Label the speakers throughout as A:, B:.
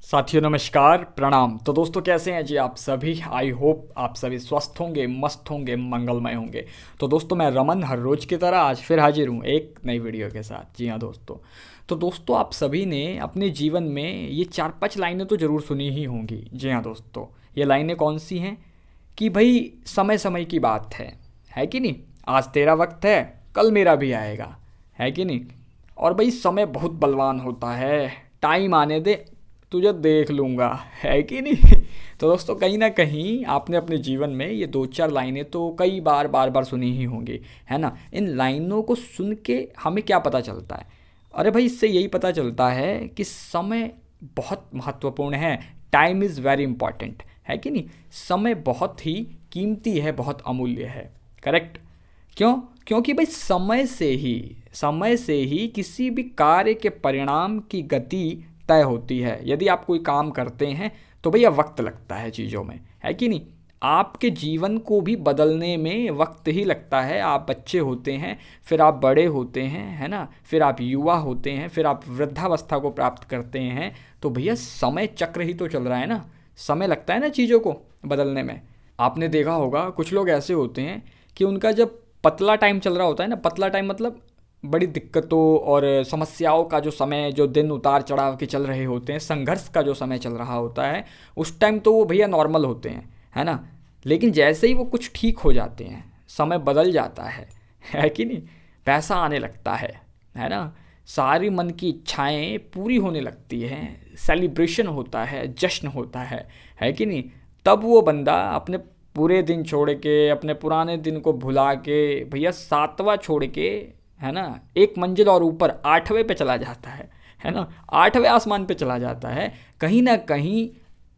A: साथियों नमस्कार प्रणाम। तो दोस्तों कैसे हैं जी आप सभी। आई होप आप सभी स्वस्थ होंगे, मस्त होंगे, मंगलमय होंगे। तो दोस्तों मैं रमन हर रोज़ की तरह आज फिर हाजिर हूँ एक नई वीडियो के साथ। जी हाँ दोस्तों। तो दोस्तों आप सभी ने अपने जीवन में ये 4-5 लाइनें तो ज़रूर सुनी ही होंगी। जी हाँ दोस्तों, ये लाइनें कौन सी हैं कि भाई समय समय की बात है कि नहीं। आज तेरा वक्त है, कल मेरा भी आएगा, है कि नहीं। और भाई समय बहुत बलवान होता है, टाइम आने दे, तुझे देख लूँगा, है कि नहीं। तो दोस्तों कहीं ना कहीं आपने अपने जीवन में ये 2-4 लाइनें तो कई बार सुनी ही होंगी, है ना। इन लाइनों को सुन के हमें क्या पता चलता है? अरे भाई इससे यही पता चलता है कि समय बहुत महत्वपूर्ण है। टाइम इज़ वेरी इंपॉर्टेंट, है कि नहीं। समय बहुत ही कीमती है, बहुत अमूल्य है। करेक्ट। क्यों? क्योंकि भाई समय से ही किसी भी कार्य के परिणाम की गति तय होती है। यदि आप कोई काम करते हैं तो भैया वक्त लगता है चीज़ों में, है कि नहीं। आपके जीवन को भी बदलने में वक्त ही लगता है। आप बच्चे होते हैं, फिर आप बड़े होते हैं, है ना, फिर आप युवा होते हैं, फिर आप वृद्धावस्था को प्राप्त करते हैं। तो भैया समय चक्र ही तो चल रहा है ना। समय लगता है ना चीज़ों को बदलने में। आपने देखा होगा कुछ लोग ऐसे होते हैं कि उनका जब पतला टाइम चल रहा होता है ना, पतला टाइम मतलब बड़ी दिक्कतों और समस्याओं का जो समय, जो दिन उतार चढ़ाव के चल रहे होते हैं, संघर्ष का जो समय चल रहा होता है, उस टाइम तो वो भैया नॉर्मल होते हैं, है ना। लेकिन जैसे ही वो कुछ ठीक हो जाते हैं, समय बदल जाता है कि नहीं। पैसा आने लगता है ना। सारी मन की इच्छाएं पूरी होने लगती हैं, सेलिब्रेशन होता है, जश्न होता है कि नहीं। तब वो बंदा अपने पूरे दिन छोड़ के, अपने पुराने दिन को भुला के भैया 7वां छोड़ के, है ना, एक मंजिल और ऊपर 8वें पे चला जाता है ना। 8वें आसमान पे चला जाता है। कहीं ना कहीं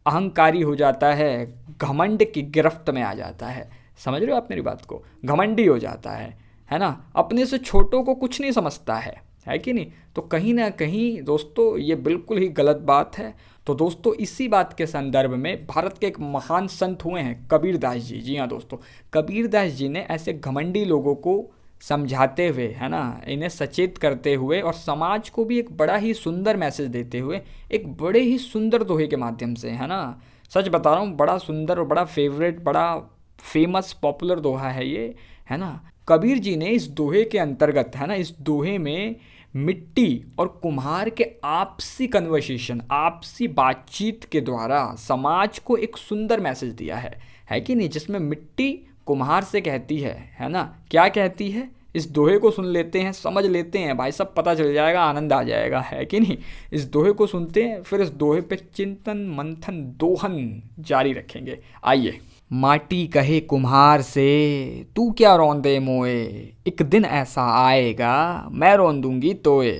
A: अहंकारी हो जाता है, घमंड की गिरफ्त में आ जाता है। समझ रहे हो आप मेरी बात को। घमंडी हो जाता है ना। अपने से छोटों को कुछ नहीं समझता है कि नहीं। तो कहीं ना कहीं दोस्तों ये बिल्कुल ही गलत बात है। तो दोस्तों इसी बात के संदर्भ में भारत के एक महान संत हुए हैं कबीर दास जी। जी हाँ दोस्तों, कबीर दास जी ने ऐसे घमंडी लोगों को समझाते हुए, है ना, इन्हें सचेत करते हुए और समाज को भी एक बड़ा ही सुंदर मैसेज देते हुए, एक बड़े ही सुंदर दोहे के माध्यम से, है ना, सच बता रहा हूँ, बड़ा सुंदर और बड़ा फेवरेट, बड़ा फेमस पॉपुलर दोहा है ये, है ना। कबीर जी ने इस दोहे के अंतर्गत, है ना, इस दोहे में मिट्टी और कुम्हार के आपसी कन्वर्सेशन, आपसी बातचीत के द्वारा समाज को एक सुंदर मैसेज दिया है कि नहीं। जिसमें मिट्टी कुम्हार से कहती है ना, क्या कहती है, इस दोहे को सुन लेते हैं, समझ लेते हैं भाई, सब पता चल जाएगा, आनंद आ जाएगा, है कि नहीं। इस दोहे को सुनते हैं, फिर इस दोहे पे चिंतन मंथन दोहन जारी रखेंगे। आइए। माटी कहे कुम्हार से, तू क्या रौंदे मोए, एक दिन ऐसा आएगा मैं रौंदूंगी तोए।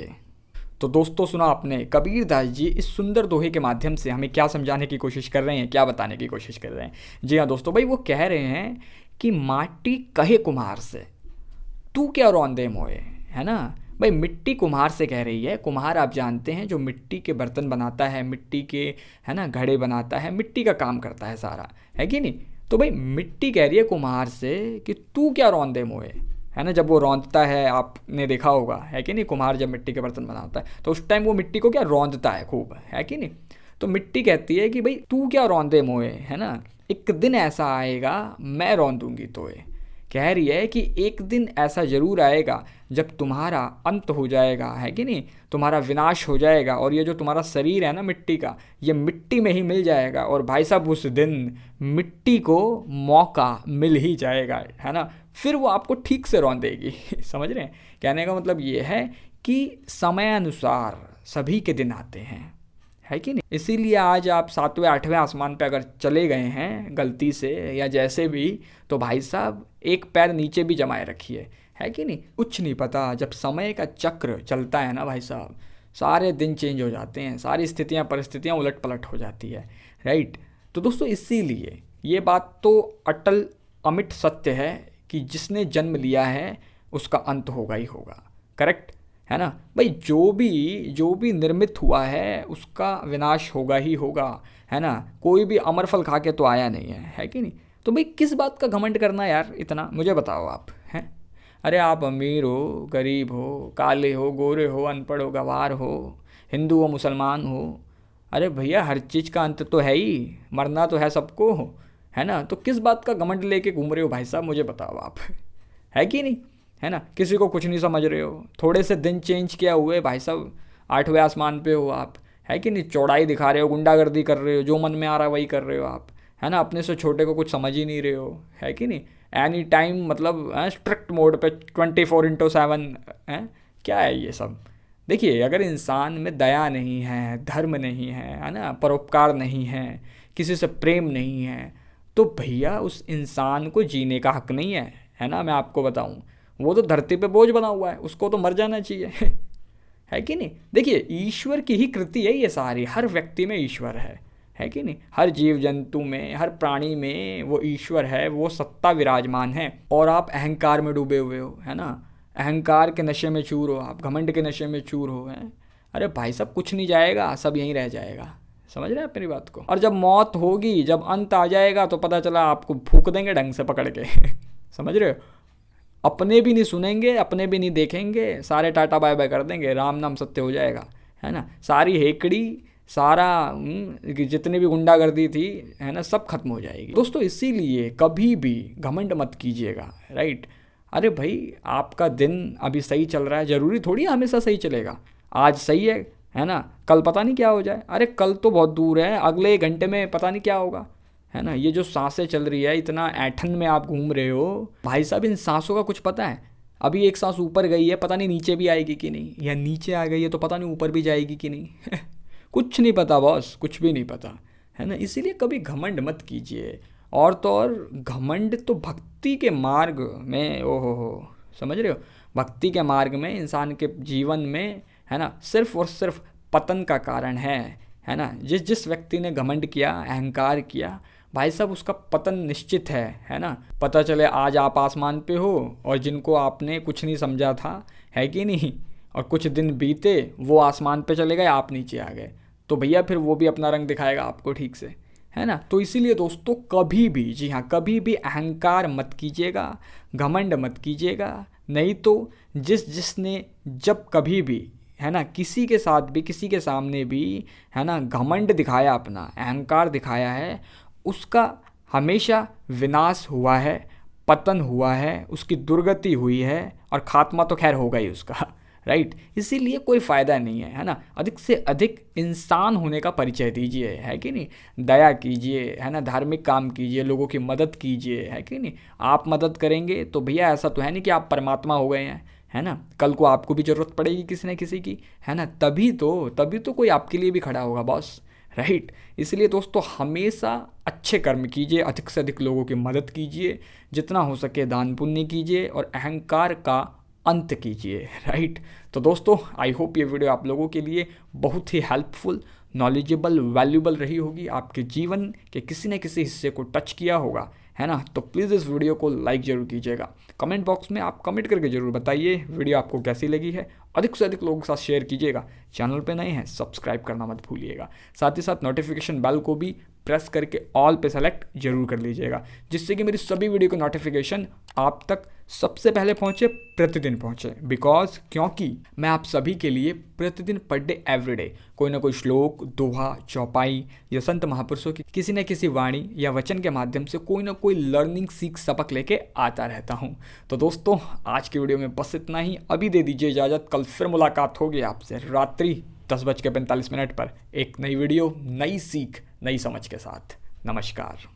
A: तो दोस्तों सुना आपने, कबीर दास जी इस सुंदर दोहे के माध्यम से हमें क्या समझाने की कोशिश कर रहे हैं, क्या बताने की कोशिश कर रहे हैं। जी हाँ दोस्तों, भाई वो कह रहे हैं कि माटी कहे कुम्हार से, तू क्या रौंदे मोए, है ना। भाई मिट्टी कुम्हार से कह रही है। कुम्हार आप जानते हैं जो मिट्टी के बर्तन बनाता है, मिट्टी के, है ना, घड़े बनाता है, मिट्टी का काम करता है सारा, है कि नहीं। तो भाई मिट्टी कह रही है कुम्हार से कि तू क्या रौंदे मोए, है ना। जब वो रौंदता है, आपने देखा होगा, है कि नहीं, कुम्हार जब मिट्टी के बर्तन बनाता है तो उस टाइम वो मिट्टी को क्या रौंदता है खूब, है कि नहीं। तो मिट्टी कहती है कि भाई तू क्या रौंदे मोए, है ना, एक दिन ऐसा आएगा मैं रौंदूंगी तोए। कह रही है कि एक दिन ऐसा ज़रूर आएगा जब तुम्हारा अंत हो जाएगा, है कि नहीं, तुम्हारा विनाश हो जाएगा, और ये जो तुम्हारा शरीर है ना मिट्टी का, ये मिट्टी में ही मिल जाएगा। और भाई साहब उस दिन मिट्टी को मौका मिल ही जाएगा, है ना, फिर वो आपको ठीक से रौंदेगी। समझ रहे हैं। कहने का मतलब ये है कि समयानुसार सभी के दिन आते हैं, है कि नहीं। इसीलिए आज आप 7वें 8वें आसमान पे अगर चले गए हैं गलती से या जैसे भी, तो भाई साहब एक पैर नीचे भी जमाए रखिए, है कि नहीं। कुछ नहीं पता, जब समय का चक्र चलता है ना भाई साहब, सारे दिन चेंज हो जाते हैं, सारी स्थितियाँ परिस्थितियाँ उलट पलट हो जाती है, राइट। तो दोस्तों इसीलिए ये बात तो अटल अमिट सत्य है कि जिसने जन्म लिया है उसका अंत होगा ही होगा। करेक्ट, है ना। भाई जो भी निर्मित हुआ है उसका विनाश होगा ही होगा, है ना। कोई भी अमर फल खा के तो आया नहीं है कि नहीं। तो भाई किस बात का घमंड करना यार इतना, मुझे बताओ आप, हैं। अरे आप अमीर हो, गरीब हो, काले हो, गोरे हो, अनपढ़ हो, गवार हो, हिंदू हो, मुसलमान हो, अरे भैया हर चीज़ का अंत तो है ही, मरना तो है सबको, है ना। तो किस बात का घमंड लेके घूम रहे हो भाई साहब, मुझे बताओ आप। है कि नहीं, है ना। किसी को कुछ नहीं समझ रहे हो, थोड़े से दिन चेंज किया हुए भाई साहब 8वें आसमान पे हो आप। है कि नहीं, चौड़ाई दिखा रहे हो, गुंडागर्दी कर रहे हो, जो मन में आ रहा है वही कर रहे हो आप, है ना। अपने से छोटे को कुछ समझ ही नहीं रहे हो, है कि नहीं। एनी टाइम मतलब स्ट्रिक्ट मोड पे 24/7 है। क्या है ये सब। देखिए अगर इंसान में दया नहीं है, धर्म नहीं है ना, परोपकार नहीं है, किसी से प्रेम नहीं है, तो भैया उस इंसान को जीने का हक नहीं है ना। मैं आपको बताऊं, वो तो धरती पे बोझ बना हुआ है, उसको तो मर जाना चाहिए। है कि नहीं। देखिए ईश्वर की ही कृति है ये सारी, हर व्यक्ति में ईश्वर है कि नहीं। हर जीव जंतु में, हर प्राणी में वो ईश्वर है, वो सत्ता विराजमान है। और आप अहंकार में डूबे हुए हो, है ना। अहंकार के नशे में चूर हो आप, घमंड के नशे में चूर हो, हैं। अरे भाई सब कुछ नहीं जाएगा, सब यहीं रह जाएगा। समझ रहे हैं आप मेरी बात को। और जब मौत होगी, जब अंत आ जाएगा, तो पता चला आपको फूंक देंगे ढंग से पकड़ के। समझ रहे हो। अपने भी नहीं सुनेंगे, अपने भी नहीं देखेंगे, सारे टाटा बाय बाय कर देंगे, राम नाम सत्य हो जाएगा, है ना। सारी हेकड़ी, सारा जितनी भी गुंडागर्दी थी, है ना, सब खत्म हो जाएगी दोस्तों। इसीलिए कभी भी घमंड मत कीजिएगा, राइट। अरे भाई आपका दिन अभी सही चल रहा है, ज़रूरी थोड़ी हमेशा सही चलेगा। आज सही है ना, कल पता नहीं क्या हो जाए। अरे कल तो बहुत दूर है, अगले घंटे में पता नहीं क्या होगा, है ना। ये जो सांसें चल रही है, इतना ऐठन में आप घूम रहे हो भाई साहब, इन सांसों का कुछ पता है। अभी एक सांस ऊपर गई है, पता नहीं नीचे भी आएगी कि नहीं, या नीचे आ गई है तो पता नहीं ऊपर भी जाएगी कि नहीं। कुछ नहीं पता बॉस, कुछ भी नहीं पता, है ना। इसीलिए कभी घमंड मत कीजिए। और तो और घमंड तो भक्ति के मार्ग में, ओहो हो, समझ रहे हो, भक्ति के मार्ग में इंसान के जीवन में, है ना, सिर्फ और सिर्फ पतन का कारण है ना। जिस जिस व्यक्ति ने घमंड किया, अहंकार किया, भाई साहब उसका पतन निश्चित है ना। पता चले आज आप आसमान पे हो और जिनको आपने कुछ नहीं समझा था, है कि नहीं, और कुछ दिन बीते वो आसमान पे चले गए, आप नीचे आ गए, तो भैया फिर वो भी अपना रंग दिखाएगा आपको ठीक से, है ना। तो इसीलिए दोस्तों कभी भी, जी हाँ, कभी भी अहंकार मत कीजिएगा, घमंड मत कीजिएगा। नहीं तो जिसने जब कभी भी, है ना, किसी के साथ भी, किसी के सामने भी, है ना, घमंड दिखाया, अपना अहंकार दिखाया है, उसका हमेशा विनाश हुआ है, पतन हुआ है, उसकी दुर्गति हुई है, और खात्मा तो खैर होगा ही उसका, राइट। इसीलिए कोई फ़ायदा नहीं है ना। अधिक से अधिक इंसान होने का परिचय दीजिए, है कि नहीं। दया कीजिए, है ना, धार्मिक काम कीजिए, लोगों की मदद कीजिए, है कि नहीं। आप मदद करेंगे तो भैया ऐसा तो है नहीं कि आप परमात्मा हो गए हैं, है ना। कल को आपको भी ज़रूरत पड़ेगी किसी न किसी की, है ना। तभी तो कोई आपके लिए भी खड़ा होगा बॉस, राइट। इसलिए दोस्तों हमेशा अच्छे कर्म कीजिए, अधिक से अधिक लोगों की मदद कीजिए, जितना हो सके दान पुण्य कीजिए, और अहंकार का अंत कीजिए, राइट। तो दोस्तों आई होप ये वीडियो आप लोगों के लिए बहुत ही हेल्पफुल, नॉलेजेबल, वैल्यूबल रही होगी, आपके जीवन के किसी न किसी हिस्से को टच किया होगा, है ना। तो प्लीज़ इस वीडियो को लाइक ज़रूर कीजिएगा। कमेंट बॉक्स में आप कमेंट करके ज़रूर बताइए वीडियो आपको कैसी लगी है। अधिक से अधिक लोगों के साथ शेयर कीजिएगा। चैनल पे नए हैं सब्सक्राइब करना मत भूलिएगा। साथ ही साथ नोटिफिकेशन बेल को भी प्रेस करके ऑल पे सेलेक्ट जरूर कर लीजिएगा, जिससे कि मेरी सभी वीडियो के नोटिफिकेशन आप तक सबसे पहले पहुंचे, प्रतिदिन पहुंचे। क्योंकि मैं आप सभी के लिए प्रतिदिन पर डे एवरीडे कोई ना कोई श्लोक, दोहा, चौपाई या संत महापुरुषों की किसी न किसी वाणी या वचन के माध्यम से कोई ना कोई लर्निंग, सीख, सबक लेके आता रहता हूं। तो दोस्तों आज की वीडियो में बस इतना ही। अभी दे दीजिए इजाज़त, कल फिर मुलाकात होगी आपसे रात्रि 10:45 पर एक नई वीडियो, नई सीख, नई समझ के साथ। नमस्कार।